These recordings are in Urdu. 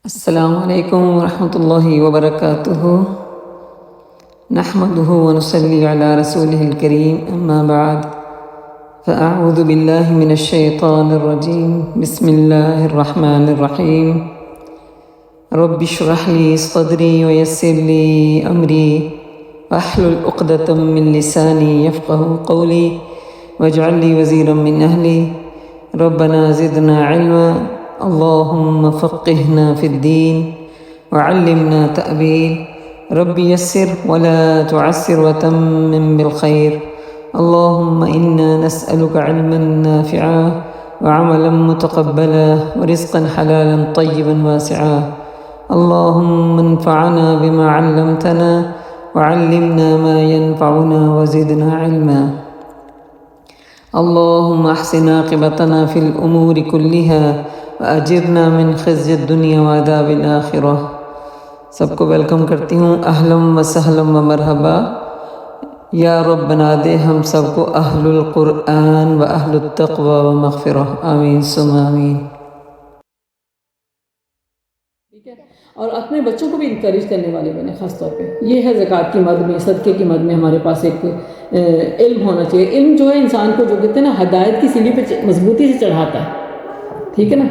السلام علیکم ورحمۃ اللہ وبرکاتہ نحمده ونصلی علی رسوله الکریم اما بعد فاعوذ باللہ من الشیطان الرجیم بسم اللہ الرحمن الرحیم رب اشرح لی صدری ویسر لی امری واحلل عقدۃ من لسانی یفقهوا قولی واجعل لی وزیرا من اہلی ربنا زدنا علما اللهم فقهنا في الدين وعلمنا تأويل رب يسر ولا تعسر وتمم بالخير اللهم إنا نسألك علما نافعا وعملا متقبلا ورزقا حلالا طيبا واسعا اللهم انفعنا بما علمتنا وعلمنا ما ينفعنا وزدنا علما اللهم احسن عاقبتنا في الأمور كلها وأجرنا من خزي الدنيا وعذاب الآخرة۔ سب کو ویلکم کرتی ہوں، اہلا و سہلا و مرحبا۔ یا رب بنا دے ہم سب کو اہل القرآن و اہل التقوی و مغفرہ، آمین ثم آمین۔ ٹھیک ہے، اور اپنے بچوں کو بھی انکریج کرنے والے بنے، خاص طور پہ یہ ہے زکوٰۃ کی مد میں، صدقے کی مد میں ہمارے پاس ایک علم ہونا چاہیے۔ علم جو ہے انسان کو جو کہتے ہیں نا ہدایت کی سیڑھی پہ مضبوطی سے چڑھاتا ہے، ٹھیک ہے نا۔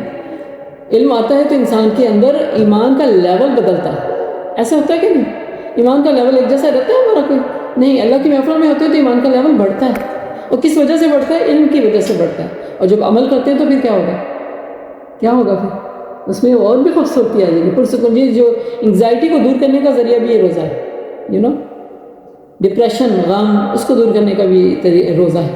علم آتا ہے تو انسان کے اندر ایمان کا لیول بدلتا ہے۔ ایسا ہوتا ہے کہ نہیں؟ ایمان کا لیول ایک جیسا رہتا ہے ہمارا کوئی نہیں، اللہ کی محفل میں ہوتے ہیں تو ایمان کا لیول بڑھتا ہے، اور کس وجہ سے بڑھتا ہے؟ علم کی وجہ سے بڑھتا ہے۔ اور جب عمل کرتے ہیں تو پھر کیا ہوگا پھر اس میں اور بھی خوبصورتی آ جائے گی، پرسکون۔ یہ جو انگزائٹی کو دور کرنے کا ذریعہ بھی یہ روزہ ہے، ڈپریشن، غم، اس کو دور کرنے کا بھی روزہ ہے۔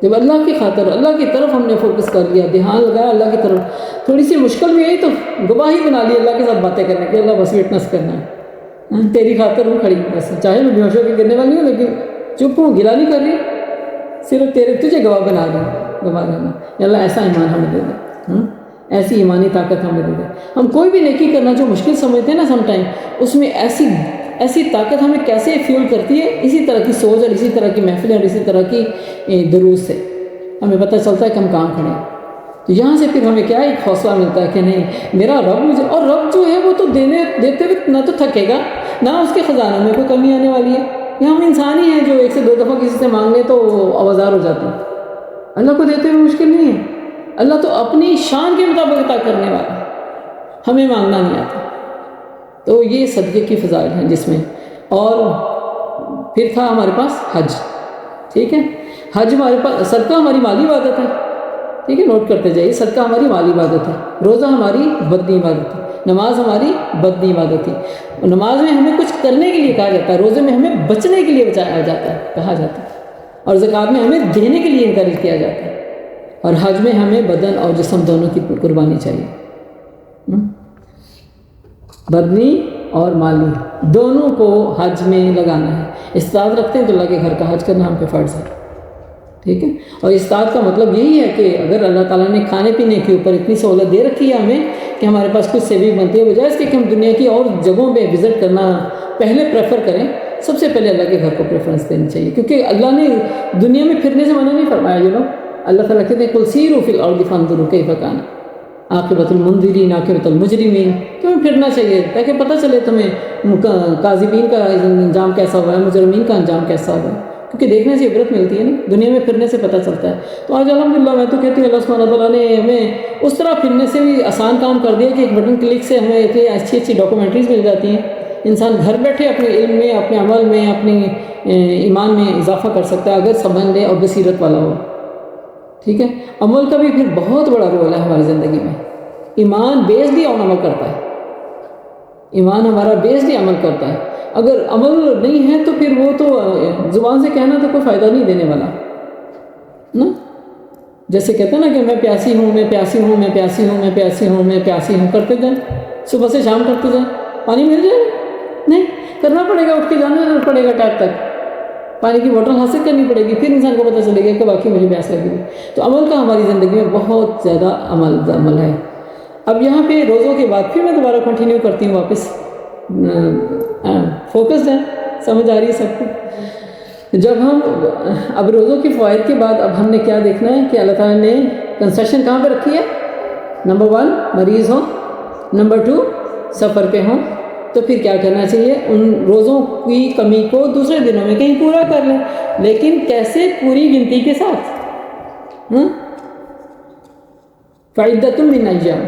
جب اللہ کی خاطر اللہ کی طرف ہم نے فوکس کر لیا، دھیان لگایا اللہ کی طرف، تھوڑی سی مشکل بھی آئی تو گواہی بنا لی اللہ کے ساتھ باتیں کرنے کی، اللہ بس وٹنس کرنا ہے، تیری خاطر ہوں کھڑی، بس چاہے میں بیہوش ہو کے گرنے والی ہوں لیکن چپ ہوں، گلا نہیں کر رہی، صرف تجھے گواہ بنا رہی ہوں، گواہ رہنا۔ اللہ ایسا ایمان ہمیں دے دے، ایسی ایمانی طاقت ہمیں دے دے۔ ہم کوئی بھی نیکی کرنا جو مشکل سمجھتے ہیں نا سم ٹائم، اس میں ایسی طاقت ہمیں کیسے فیول کرتی ہے، اسی طرح کی سوچ اور اسی طرح کی محفلیں اور اسی طرح کی دروس سے ہمیں پتہ چلتا ہے کہ ہم کام کھڑے ہیں۔ تو یہاں سے پھر ہمیں کیا ایک حوصلہ ملتا ہے کہ نہیں، میرا رب مجھے، اور رب جو ہے وہ تو دیتے ہوئے نہ تو تھکے گا، نہ اس کے خزانوں میں کوئی کمی آنے والی ہے۔ یہ ہم انسان ہی ہیں جو ایک سے دو دفعہ کسی سے مانگ لیں تو آوازار ہو جاتے ہیں۔ اللہ کو دیتے ہوئے مشکل نہیں ہے، اللہ تو اپنی شان کے مطابق عطا کرنے والا ہے، ہمیں مانگنا نہیں آتا۔ تو یہ صدقے کی فضائل ہیں جس میں، اور پھر تھا ہمارے پاس حج، ٹھیک ہے۔ حج ہمارے پاس، صدقہ ہماری مالی عبادت ہے، ٹھیک ہے، نوٹ کرتے جائیے، صدقہ ہماری مالی عبادت ہے، روزہ ہماری بدنی عبادت ہے، نماز ہماری بدنی عبادت ہے۔ نماز میں ہمیں کچھ کرنے کے لیے کہا جاتا ہے، روزے میں ہمیں بچنے کے لیے بچایا جاتا ہے، کہا جاتا ہے، اور زکوٰۃ میں ہمیں دینے کے لیے انکریج کیا جاتا ہے، اور حج میں ہمیں بدن اور جسم دونوں کی قربانی چاہیے، بدنی اور مالی دونوں کو حج میں لگانا ہے۔ استطاعت رکھتے ہیں تو اللہ کے گھر کا حج کرنا ہم پہ فرض ہے، ٹھیک ہے۔ اور استطاعت کا مطلب یہی ہے کہ اگر اللہ تعالیٰ نے کھانے پینے کے اوپر اتنی سہولت دے رکھی ہے ہمیں کہ ہمارے پاس کچھ سیونگ بنتی ہے، بجائے اس کے کہ ہم دنیا کی اور جگہوں پہ وزٹ کرنا پہلے پریفر کریں، سب سے پہلے اللہ کے گھر کو پریفرنس دینی چاہیے، کیونکہ اللہ نے دنیا میں پھرنے سے منع نہیں فرمایا۔ اللہ تعالیٰ کہتے ہیں قل سیروا فی الارض فانظروا کیف کان عاقبۃ المنذرین عاقبۃ المجرمین، تمہیں پھرنا چاہیے تاکہ پتہ چلے تمہیں کاذبین کا انجام کیسا ہوا ہے، مجرمین کا انجام کیسا ہوا ہے، کیونکہ دیکھنے سے عبرت ملتی ہے نا، دنیا میں پھرنے سے پتہ چلتا ہے۔ تو آج الحمدللہ میں تو کہتی ہوں اللہ سبحانہ تعالیٰ نے ہمیں اس طرح پھرنے سے بھی آسان کام کر دیا کہ ایک بٹن کلک سے ہمیں اتنی اچھی اچھی ڈاکومنٹریز مل جاتی ہیں، انسان گھر بیٹھے اپنے علم میں، اپنے عمل میں، اپنی ایمان میں اضافہ کر سکتا ہے اگر سمجھ لے اور بصیرت والا ہو، ٹھیک ہے۔ عمل کا بھی پھر بہت بڑا رول ہے ہماری زندگی میں، ایمان بیسڈ ہی عمل کرتا ہے، ایمان ہمارا بیسڈ ہی عمل کرتا ہے۔ اگر عمل نہیں ہے تو پھر وہ تو زبان سے کہنا تو کوئی فائدہ نہیں دینے والا نا، جیسے کہتے ہیں نا کہ میں پیاسی ہوں، میں پیاسی ہوں، میں پیاسی ہوں، میں پیاسی ہوں، میں پیاسی ہوں کرتے جائیں، صبح سے شام کرتے جائیں، پانی مل جائے گا نہیں، کرنا پڑے گا، اٹھ کے جانا پڑے گا ٹیپ تک، پانی کی بوٹل حاصل کرنی پڑے گی، پھر انسان کو پتہ چلے گا کہ واقعی مجھے پیاس لگی ہے۔ تو عمل کا ہماری زندگی میں بہت زیادہ عمل ہے۔ اب یہاں پہ روزوں کے بعد پھر میں دوبارہ کنٹینیو کرتی ہوں، واپس فوکسڈ ہے، سمجھ آ رہی ہے سب کو۔ جب ہم اب روزوں کے فوائد کے بعد اب ہم نے کیا دیکھنا ہے کہ اللہ تعالیٰ نے کنسیشن کہاں پہ رکھی ہے؟ نمبر 1 مریض ہوں نمبر 2 سفر پہ ہوں تو پھر کیا کرنا چاہیے، ان روزوں کی کمی کو دوسرے دنوں میں کہیں پورا کر لیں، لیکن کیسے؟ پوری گنتی کے ساتھ، فعدۃ من ایام،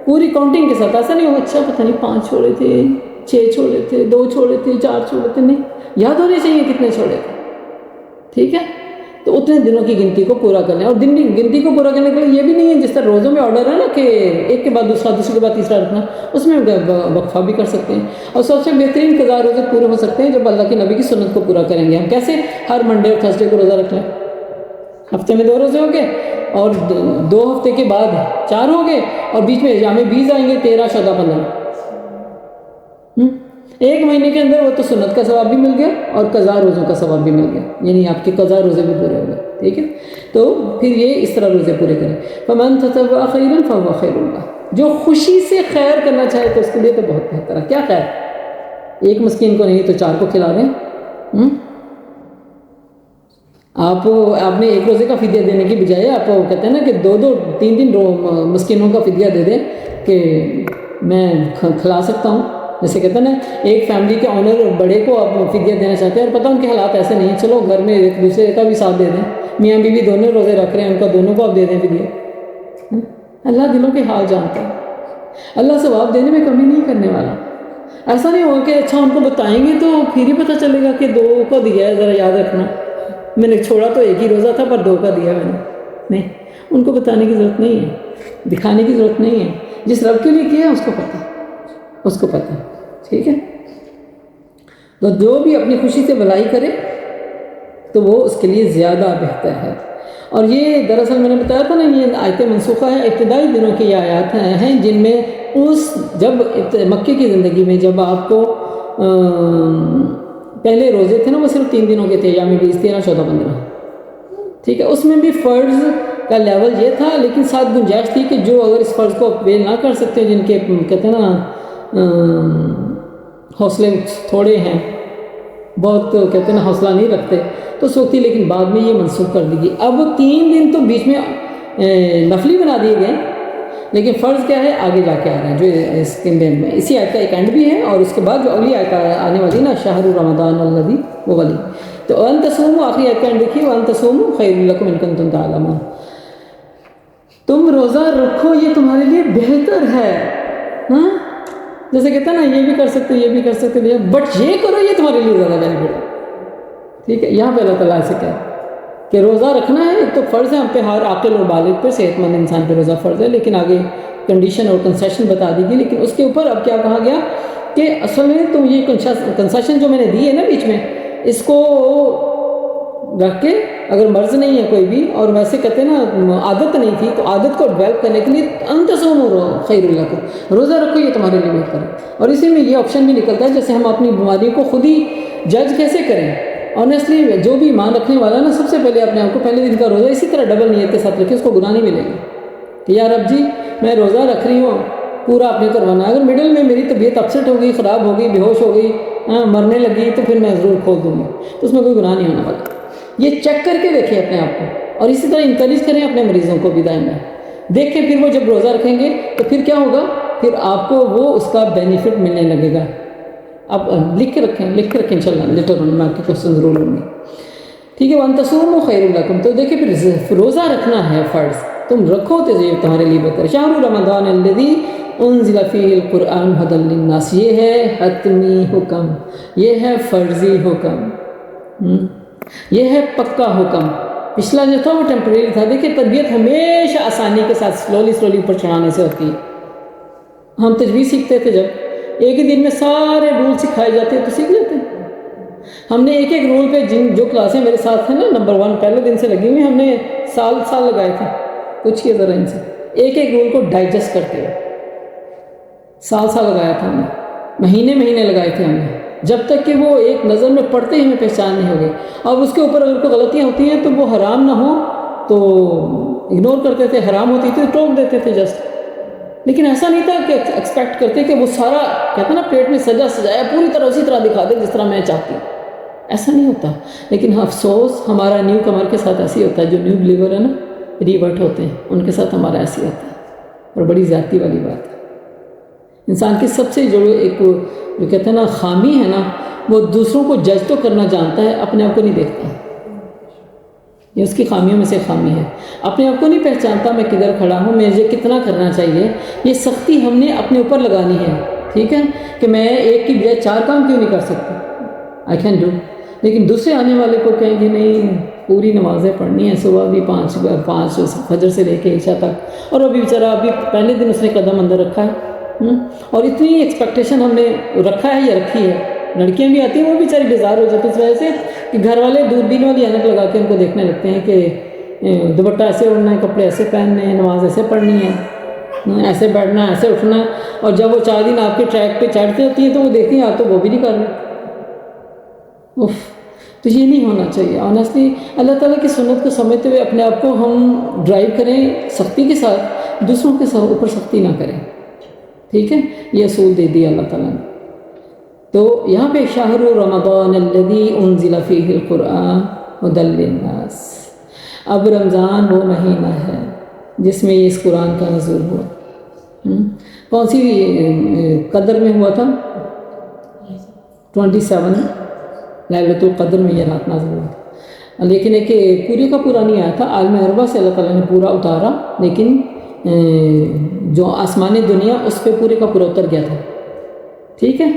پوری کاؤنٹنگ کے ساتھ. ایسا نہیں ہو اچھا پتہ نہیں 5 چھوڑے تھے، 6 چھوڑے تھے، 2 چھوڑے تھے، 4 چھوڑے تھے، نہیں، یاد ہونے چاہیے کتنے چھوڑے تھے. ٹھیک ہے، تو اتنے دنوں کی گنتی کو پورا کر لیں. اور دن گنتی کو پورا کرنے کے لیے یہ بھی نہیں ہے جس طرح روزوں میں آرڈر ہے نا کہ ایک کے بعد دوسرا، دوسرے کے بعد تیسرا رکھنا، اس میں وقفہ بھی کر سکتے ہیں. اور سب سے بہترین قضا روزے پورے ہو سکتے ہیں جب اللہ کے نبی کی سنت کو پورا کریں گے. ہم کیسے؟ ہر منڈے اور تھرسڈے کو روزہ رکھ لیں، ہفتے میں 2 روزے ہو گئے، اور 2 ہفتے کے بعد 4 ہو گئے، اور بیچ میں ایام بیض آئیں گے 13، 14، 15. ایک مہینے کے اندر وہ تو سنت کا ثواب بھی مل گیا اور قضا روزوں کا ثواب بھی مل گیا، یعنی آپ کے قضا روزے بھی پورے ہو گئے. ٹھیک ہے، تو پھر یہ اس طرح روزے پورے کریں. فمن تطوع خیرا فهو خیر له، جو خوشی سے خیر کرنا چاہے تو اس کے لیے تو بہت بہتر ہے. کیا خیر؟ ایک مسکین کو نہیں تو 4 کو کھلا دیں. آپ نے ایک روزے کا فدیہ دینے کی بجائے آپ کہتے ہیں نا کہ 2 3 مسکینوں کا فدیہ دے دیں کہ میں کھلا سکتا ہوں. جیسے کہتے ہیں نا ایک فیملی کے آنر بڑے کو آپ فدیہ دینا چاہتے ہیں اور پتہ ان کے حالات ایسے نہیں، چلو گھر میں ایک دوسرے کا بھی ساتھ دے دیں، میاں بیوی دونوں روزے رکھ رہے ہیں، ان کا دونوں کو آپ دے دیں فدیہ. اللہ دلوں کے حال جانتا ہے، اللہ ثواب دینے میں کمی نہیں کرنے والا. ایسا نہیں ہوگا کہ اچھا ان کو بتائیں گے تو پھر ہی پتہ چلے گا کہ 2 کو دیا ہے، ذرا یاد رکھنا میں نے چھوڑا تو ایک ہی روزہ تھا پر 2 کا دیا میں نے. نہیں، ان کو بتانے کی ضرورت نہیں ہے، دکھانے کی ضرورت نہیں ہے. جس رب کے لیے کیا ہے اس کو پتہ. ٹھیک ہے، تو جو بھی اپنی خوشی سے بھلائی کرے تو وہ اس کے لیے زیادہ بہتر ہے. اور یہ دراصل میں نے بتایا تھا نا، یہ آیت منسوخہ ہے، ابتدائی دنوں کی یہ آیات ہیں جن میں جب مکے کی زندگی میں جب آپ کو پہلے روزے تھے نا وہ صرف 3 دنوں کے تھے، یعنی 20، 13، 14، 15. ٹھیک ہے، اس میں بھی فرض کا لیول یہ تھا، لیکن ساتھ گنجائش تھی کہ جو اگر اس فرض کو اپیل نہ کر سکتے، جن کے کہتے ہیں نا حوصلے تھوڑے ہیں، بہت کہتے ہیں نا حوصلہ نہیں رکھتے، تو سوتی. لیکن بعد میں یہ منسوخ کر دی گئی. اب 3 دن تو بیچ میں نفلی بنا دیے گئے، لیکن فرض کیا ہے آگے جا کے آ رہے ہیں، جو اسی آیت کا ایک اینڈ بھی ہے، اور اس کے بعد جو اگلی آیت آنے والی نا شہر رمضان الذی، وہ والی. تو وَأَن تَصُومُوا آخری آیت کا اینڈ دیکھیے، وَأَن تَصُومُوا خَيْرٌ لَكُمْ إِن كُنتُمْ تَعْلَمُونَ، تم روزہ رکھو یہ تمہارے لیے بہتر ہے. جیسے کہتے ہیں نا یہ بھی کر سکتے، یہ بھی کر سکتے، بٹ یہ کرو یہ تمہارے لیے زیادہ بینیفٹ ہے. ٹھیک ہے، یہاں پہ اللہ تعالیٰ سے کہا کہ روزہ رکھنا ہے. ایک تو فرض ہے ہم پہ، ہر عاقل اور بالغ پہ، صحت مند انسان پہ روزہ فرض ہے، لیکن آگے کنڈیشن اور کنسیشن بتا دی گئی. لیکن اس کے اوپر اب کیا کہا گیا کہ اصل میں تو یہ کنسیشن جو میں نے دی ہے نا بیچ میں، اس کو رکھ کے اگر مرض نہیں ہے کوئی بھی، اور ویسے کہتے ہیں نا عادت نہیں تھی، تو عادت کو ڈیولپ کرنے کے لیے ان تصوموا خیر لکم، روزہ رکھو یہ تمہارے لیے بہتر ہے. اور اسی میں یہ آپشن بھی نکلتا ہے جیسے ہم اپنی بیماریوں کو خود ہی جج کیسے کریں. آنیسٹلی جو بھی ایمان رکھنے والا نا، سب سے پہلے اپنے آپ کو پہلے دن کا روزہ اسی طرح ڈبل نیت کے ساتھ رکھے، اس کو گناہ نہیں ملے گا کہ یار رب جی میں روزہ رکھ رہی ہوں، پورا آپ نے کروانا. اگر مڈل میں میری طبیعت اپسٹ ہو گئی، خراب ہو گئی، بے ہوش ہو گئی، مرنے لگی، تو پھر میں ضرور کھول دوں گی، تو اس میں کوئی گناہ نہیں ہونے والا. یہ چیک کر کے دیکھیں اپنے آپ کو، اور اسی طرح انکریج کریں اپنے مریضوں کو بھی دائیں دیکھیں. پھر وہ جب روزہ رکھیں گے تو پھر کیا ہوگا، پھر آپ کو وہ اس کا بینیفٹ ملنے لگے گا. آپ لکھ کے رکھیں انشاءاللہ، لیٹر میں آپ کے کوشچن ضرور لوں گی. ٹھیک ہے، وَأَن تَصُومُوا خَيْرٌ لَكُمْ. تو دیکھیں پھر روزہ رکھنا ہے فرض، تم رکھو تو یہ تمہارے لیے بہتر ہے. شہر رمضان الذی انزل فیہ القرآن ھدی للناس، یہ ہے حتمی حکم، یہ ہے فرضی حکم، یہ ہے پکا حکم. پچھلا جو تھا وہ ٹیمپریری تھا. دیکھیں تربیت ہمیشہ آسانی کے ساتھ سلولی اوپر چڑھانے سے ہوتی ہے. ہم تجویز سیکھتے تھے، جب ایک ہی دن میں سارے رول سکھائے جاتے ہیں تو سیکھ لیتے ہیں. ہم نے ایک رول پہ جو کلاسیں میرے ساتھ ہیں نا نمبر 1 پہلے دن سے لگی ہوئی، ہم نے سال لگائے تھے. پوچھئے ذرا ان سے، ایک رول کو ڈائجسٹ کرتے ہوئے سال لگایا تھا ہم نے، مہینے لگائے تھے ہم نے، جب تک کہ وہ ایک نظر میں پڑھتے ہی ہمیں پہچان نہیں ہوگی. اور اس کے اوپر اگر کوئی غلطیاں ہوتی ہیں تو وہ حرام نہ ہو تو اگنور کرتے تھے، حرام ہوتی تھی تو ٹوک دیتے تھے جسٹ. لیکن ایسا نہیں تھا کہ ایکسپیکٹ کرتے کہ وہ سارا کہتے ہیں نا پیٹ میں سجایا پوری طرح اسی طرح دکھا دے جس طرح میں چاہتی ہوں. ایسا نہیں ہوتا. لیکن افسوس ہمارا نیو کمر کے ساتھ ایسے ہوتا ہے، جو نیو بلیور ہے نا ریورٹ ہوتے ہیں، ان کے ساتھ ہمارا ایسے ہوتا ہے، اور بڑی زیادتی والی بات ہے. انسان کی سب سے جو ایک جو کہتے ہیں نا خامی ہے نا، وہ دوسروں کو جج تو کرنا جانتا ہے، اپنے آپ کو نہیں دیکھتا. یہ اس کی خامیوں میں سے خامی ہے. اپنے آپ کو نہیں پہچانتا میں کدھر کھڑا ہوں، مجھے کتنا کرنا چاہیے. یہ سختی ہم نے اپنے اوپر لگانی ہے، ٹھیک ہے، کہ میں ایک کی بجائے 4 کام کیوں نہیں کر سکتا، آئی کین ڈو. لیکن دوسرے آنے والے کو کہیں گے نہیں پوری نمازیں پڑھنی ہیں، صبح بھی 5 فجر سے لے کے عشاء تک، اور ابھی بیچارہ ابھی پہلے دن اس نے قدم اندر رکھا ہے. اور اتنی ایکسپیکٹیشن ہم نے رکھا ہے یا رکھی ہے. لڑکیاں بھی آتی ہیں وہ بیچاری بیزار ہو جاتی اس وجہ سے کہ گھر والے دوربین والی اینک لگا کے ان کو دیکھنے لگتے ہیں کہ دوپٹہ ایسے اڑنا ہے، کپڑے ایسے پہننے ہیں، نماز ایسے پڑھنی ہے، ایسے بیٹھنا ہے، ایسے اٹھنا ہے. اور جب وہ 4 دن آپ کے ٹریک پہ چڑھتی ہوتی ہیں تو وہ دیکھتی ہیں آپ تو وہ بھی نہیں کر رہے. تو یہ نہیں ہونا چاہیے. آنیسٹلی اللہ تعالیٰ کی سنت کو سمجھتے ہوئے اپنے آپ کو ہم ڈرائیو کریں سختی کے ساتھ، دوسروں کے اوپر سختی نہ کریں، ٹھیک ہے. یہ اصول دے دیا اللہ تعالیٰ نے. تو یہاں پہ شہر رمضان الذی انزل فیہ القرآن ھدی للناس. اب رمضان وہ مہینہ ہے جس میں اس قرآن کا نزول ہوا. کون سی قدر میں ہوا تھا؟ 27 لیلۃ القدر میں یہ رات نازل ہوئی تھی. لیکن ایک پورے کا پورا نہیں آیا تھا، عالم اربع سے اللہ تعالیٰ نے پورا اتارا، لیکن جو آسمان دنیا اس پہ پورے کا پورا اتر گیا تھا، ٹھیک ہے.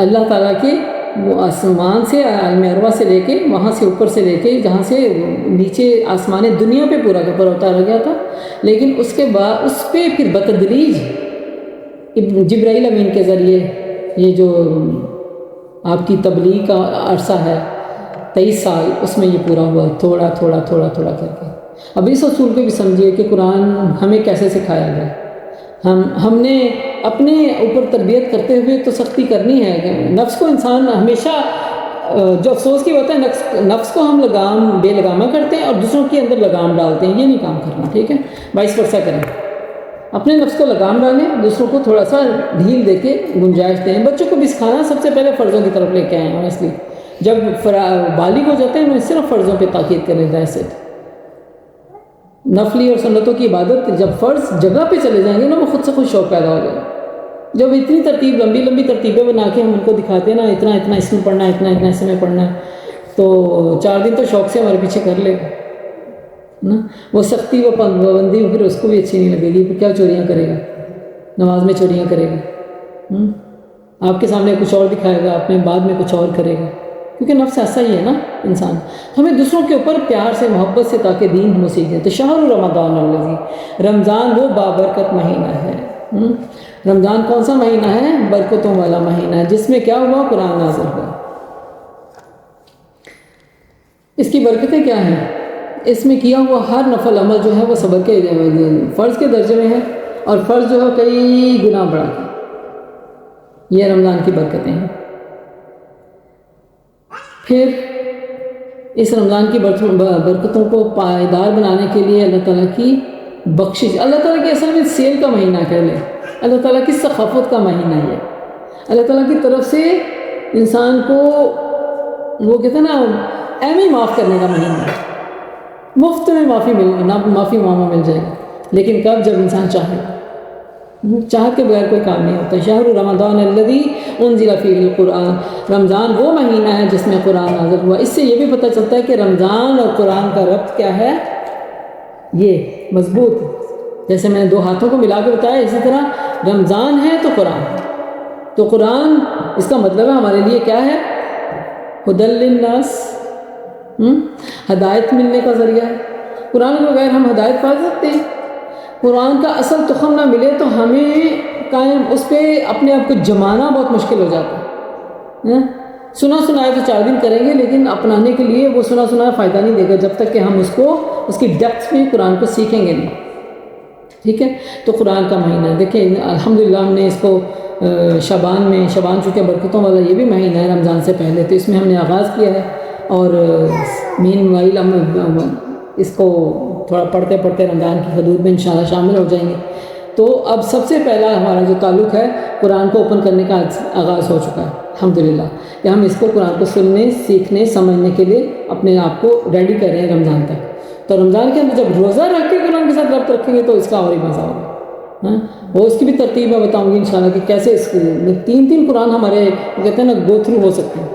اللہ تعالیٰ کے وہ آسمان سے عالم اربع سے لے کے وہاں سے اوپر سے لے کے جہاں سے نیچے آسمان دنیا پہ پورا کا پورا اتارا گیا تھا. لیکن اس کے بعد اس پہ پھر بتدریج جبرائیل امین کے ذریعے یہ جو آپ کی تبلیغ کا عرصہ ہے 23 سال، اس میں یہ پورا ہوا تھوڑا تھوڑا تھوڑا تھوڑا کر کے. اب اس اصول کو بھی سمجھیے کہ قرآن ہمیں کیسے سکھایا گیا. ہم نے اپنے اوپر تربیت کرتے ہوئے تو سختی کرنی ہے. نفس کو انسان ہمیشہ جو افسوس کی بات ہے، نفس کو ہم بے لگامہ کرتے ہیں اور دوسروں کے اندر لگام ڈالتے ہیں. یہ نہیں کام کرنا، ٹھیک ہے. وائس ورثہ کریں، اپنے نفس کو لگام ڈالیں، دوسروں کو تھوڑا سا ڈھیل دے کے گنجائش دیں. بچوں کو بھی سکھانا سب سے پہلے فرضوں کی طرف لے کے آئیں. آنیسٹلی جب بالغ ہو جاتے ہیں انہیں صرف فرضوں پہ تاکید کریں. That's it. نفلی اور سنتوں کی عبادت جب فرض جگہ پہ چلے جائیں گے نا، وہ خود سے خود شوق پیدا ہو جائے گا. جب اتنی ترتیب لمبی لمبی ترتیبیں بنا کے ہم ان کو دکھاتے ہیں نا، اتنا اتنا اس میں پڑھنا ہے، اتنا اتنا اس میں پڑھنا ہے، تو 4 دن تو شوق سے ہمارے پیچھے کر لے گا نا. وہ سختی وہ پابندی پھر اس کو بھی اچھی نہیں لگے گی. پھر کیا چوریاں کرے گا، نماز میں چوریاں کرے گا، آپ کے سامنے کچھ اور دکھائے گا، اپنے بعد میں کچھ اور کرے گا. کیونکہ نفس ایسا ہی ہے نا انسان. ہمیں دوسروں کے اوپر پیار سے محبت سے تاکہ دین ہم سیکھیں. تو شہر رمضان الذی، رمضان وہ بابرکت مہینہ ہے. رمضان کون سا مہینہ ہے؟ برکتوں والا مہینہ ہے، جس میں کیا ہوا؟ قرآن نازل ہوا. اس کی برکتیں کیا ہیں؟ اس میں کیا ہوا ہر نفل عمل جو ہے وہ صبر کے فرض کے درجے میں ہے، اور فرض جو ہے کئی گنا بڑھا کے. یہ رمضان کی برکتیں ہیں. پھر اس رمضان کی برکتوں کو پائیدار بنانے کے لیے اللہ تعالیٰ کی بخشش، اللہ تعالیٰ کی اصل میں سیل کا مہینہ کہہ لیں، اللہ تعالیٰ کی سخاوت کا مہینہ ہے. اللہ تعالیٰ کی طرف سے انسان کو وہ کہتے ہیں نا ایم ہی معاف کرنے کا مہینہ ہے. مفت میں معافی معامہ مل جائے گا. لیکن کب؟ جب انسان چاہے. چاہت کے بغیر کوئی کام نہیں ہوتا. شہر رمضان الذی انزل فیہ القرآن، رمضان وہ مہینہ ہے جس میں قرآن نازل ہوا. اس سے یہ بھی پتہ چلتا ہے کہ رمضان اور قرآن کا ربط کیا ہے، یہ مضبوط. جیسے میں نے 2 ہاتھوں کو ملا کے بتایا، اسی طرح رمضان ہے تو قرآن ہے. تو قرآن اس کا مطلب ہے ہمارے لیے کیا ہے؟ ھدی للناس، ہدایت ملنے کا ذریعہ ہے. قرآن کے بغیر ہم ہدایت پا سکتے ہیں. قرآن کا اصل تخم نہ ملے تو ہمیں قائم اس پہ اپنے آپ کو جمانا بہت مشکل ہو جاتا ہے. سنا سنایا تو 4 دن کریں گے، لیکن اپنانے کے لیے وہ سنا سنایا فائدہ نہیں دے گا جب تک کہ ہم اس کی ڈیپتھ میں قرآن کو سیکھیں گے نہیں. ٹھیک ہے. تو قرآن کا مہینہ ہے. دیکھیں الحمدللہ ہم نے اس کو شعبان چونکہ برکتوں والا یہ بھی مہینہ ہے رمضان سے پہلے، تو اس میں ہم نے آغاز کیا ہے. اور مین وائل ہم اس کو تھوڑا پڑھتے پڑھتے رمضان کی حدود میں انشاءاللہ شامل ہو جائیں گے. تو اب سب سے پہلا ہمارا جو تعلق ہے قرآن کو اوپن کرنے کا آغاز ہو چکا ہے الحمدللہ، کہ ہم اس کو قرآن کو سننے، سیکھنے، سمجھنے کے لیے اپنے آپ کو ریڈی کر رہے ہیں رمضان تک. تو رمضان کے اندر جب روزہ رکھ کے قرآن کے ساتھ ربط رکھیں گے تو اس کا اور ہی مزہ ہوگا. ہاں وہ اس کی بھی ترتیب میں بتاؤں گی انشاءاللہ کہ کیسے اس 3 قرآن ہمارے وہ کہتے ہیں نا گو تھرو ہو سکتے ہیں.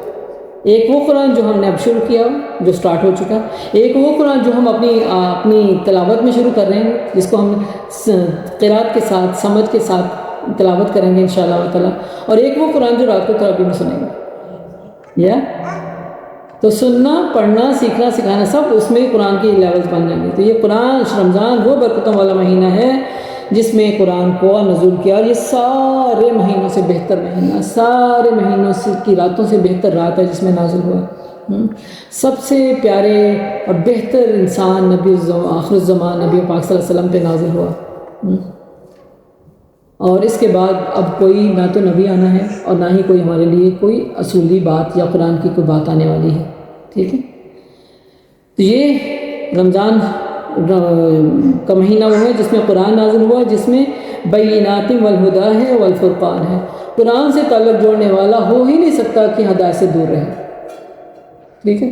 ایک وہ قرآن جو ہم نے اب شروع کیا جو سٹارٹ ہو چکا، ایک وہ قرآن جو ہم اپنی تلاوت میں شروع کر رہے ہیں جس کو ہم قرات کے ساتھ سمجھ کے ساتھ تلاوت کریں گے انشاءاللہ تعالیٰ، اور ایک وہ قرآن جو رات کو تراویح میں سنیں گے. تو سننا پڑھنا سیکھنا سکھانا سب اس میں قرآن کی لیولز بن جائیں گے. تو یہ قرآن رمضان وہ برکتوں والا مہینہ ہے جس میں قرآن کو نزول کیا، اور یہ سارے مہینوں سے بہتر مہینہ، سارے مہینوں سے کی راتوں سے بہتر رات ہے جس میں نازل ہوا. سب سے پیارے اور بہتر انسان نبی آخر الزمان نبی پاک صلی اللہ علیہ وسلم پہ نازل ہوا. اور اس کے بعد اب کوئی نہ تو نبی آنا ہے اور نہ ہی کوئی ہمارے لیے کوئی اصولی بات یا قرآن کی کوئی بات آنے والی ہے. ٹھیک ہے، تو یہ رمضان کا مہینہ وہ ہے جس میں قرآن نازل ہوا، جس میں بینات والہدا ہے والفرقان ہے. قرآن سے تعلق جوڑنے والا ہو ہی نہیں سکتا کہ ہدایت سے دور رہے. ٹھیک ہے،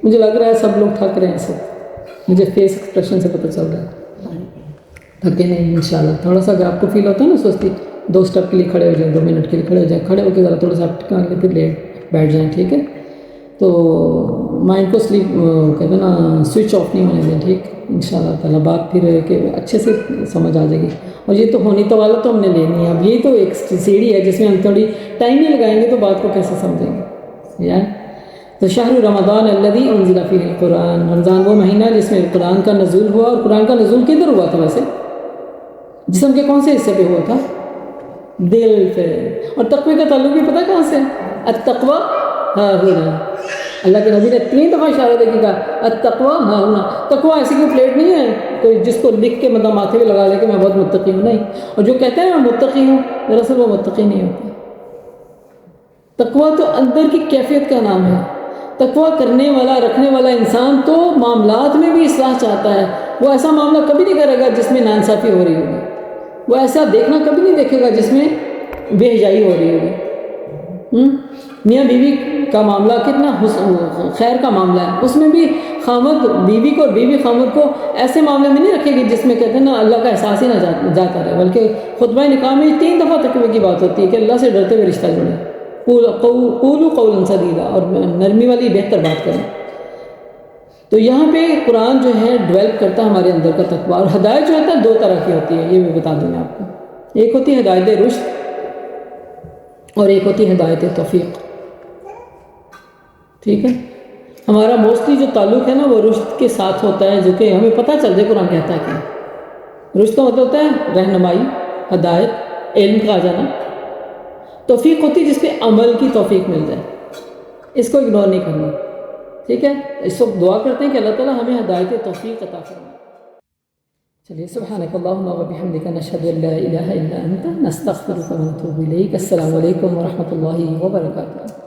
مجھے لگ رہا ہے سب لوگ تھک رہے ہیں، سب مجھے فیس ایکسپریشن سے پتہ چل رہا ہے تھکے نہیں انشاءاللہ. تھوڑا سا اگر آپ کو فیل ہوتا ہے نا سستی، 2 اسٹیپ کے لیے کھڑے ہو جائیں، 2 منٹ کے لیے کھڑے ہو جائیں، کھڑے ہو کے ذرا تھوڑا سا ٹکا کے پھر بیٹھ جائیں. ٹھیک ہے، تو مائنڈ کو سلیپ کہتے ہیں نا سوئچ آف نہیں ہونے دیں. ٹھیک انشاءاللہ تعالیٰ بات پھر کہ اچھے سے سمجھ آ جائے گی. اور یہ تو ہونی تو والا تو ہم نے لینی ہے. اب یہ تو ایک سیڑھی ہے جس میں ہم تھوڑی ٹائم نہیں لگائیں گے تو بات کو کیسے سمجھیں گے یار. تو شہر رمضان الذی انزل فیہ القرآن، رمضان وہ مہینہ جس میں قرآن کا نزول ہوا. اور قرآن کا نزول کدھر ہوا تھا ویسے؟ جسم کے کون سے حصے پہ ہوا تھا؟ دل پہ. اور تقوی کا تعلق بھی پتہ کہاں سے؟ التقوی ہاں ہنا. اللہ کے نبی نے 3 دفعہ اشارہ دے کے کہا التقوی ہاں ہنا. تقوی ایسی کوئی پلیٹ نہیں ہے کوئی جس کو لکھ کے مطلب ماتھے پہ لگا لے کہ میں بہت متقی ہوں. نہیں، اور جو کہتے ہیں میں متقی ہوں دراصل وہ متقی نہیں ہوتا. تقوی تو اندر کی کیفیت کا نام ہے. تقوی کرنے والا رکھنے والا انسان تو معاملات میں بھی اصلاح چاہتا ہے. وہ ایسا معاملہ کبھی نہیں کرے گا جس میں ناانصافی ہو رہی ہوگی. وہ ایسا دیکھنا کبھی نہیں دیکھے گا جس میں بے حیائی ہو رہی ہوگی. میاں بیوی کا معاملہ کتنا خیر کا معاملہ ہے، اس میں بھی خامد بیوی کو اور بیوی خامد کو ایسے معاملے میں نہیں رکھے گی جس میں کہتے ہیں نا اللہ کا احساس ہی نہ جاتا رہے. بلکہ خطبہ نکاح میں 3 دفعہ تقوی کی بات ہوتی ہے کہ اللہ سے ڈرتے ہوئے رشتہ جڑیں. قولوا قولا سدیدا، اور نرمی والی بہتر بات کریں. تو یہاں پہ قرآن جو ہے ڈیولپ کرتا ہے ہمارے اندر کا تقویٰ. اور ہدایت جو ہوتا ہے 2 طرح کی ہوتی ہے، یہ بھی بتا دوں میں آپ کو. ایک ہوتی ہے ہدایت رشد اور ایک ہوتی ہے ہدایت توفیق. ٹھیک ہے، ہمارا موسٹلی جو تعلق ہے نا وہ رشد کے ساتھ ہوتا ہے، جو کہ ہمیں پتہ چل جائے قرآن کہتا ہے کیا. رشد کا مطلب ہوتا ہے رہنمائی، ہدایت، علم کا آ جانا. توفیق ہوتی ہے جس پہ عمل کی توفیق مل جائے. اس کو اگنور نہیں کرنا. ٹھیک ہے، اس وقت دعا کرتے ہیں کہ اللہ تعالیٰ ہمیں ہدایت توفیق عطا فرمائے. چلیے، سبحانک اللہم و بحمدک نشہد ان لا الہ الا انت نستغفرک و نتوب الیک. السلام علیکم ورحمۃ اللہ وبرکاتہ.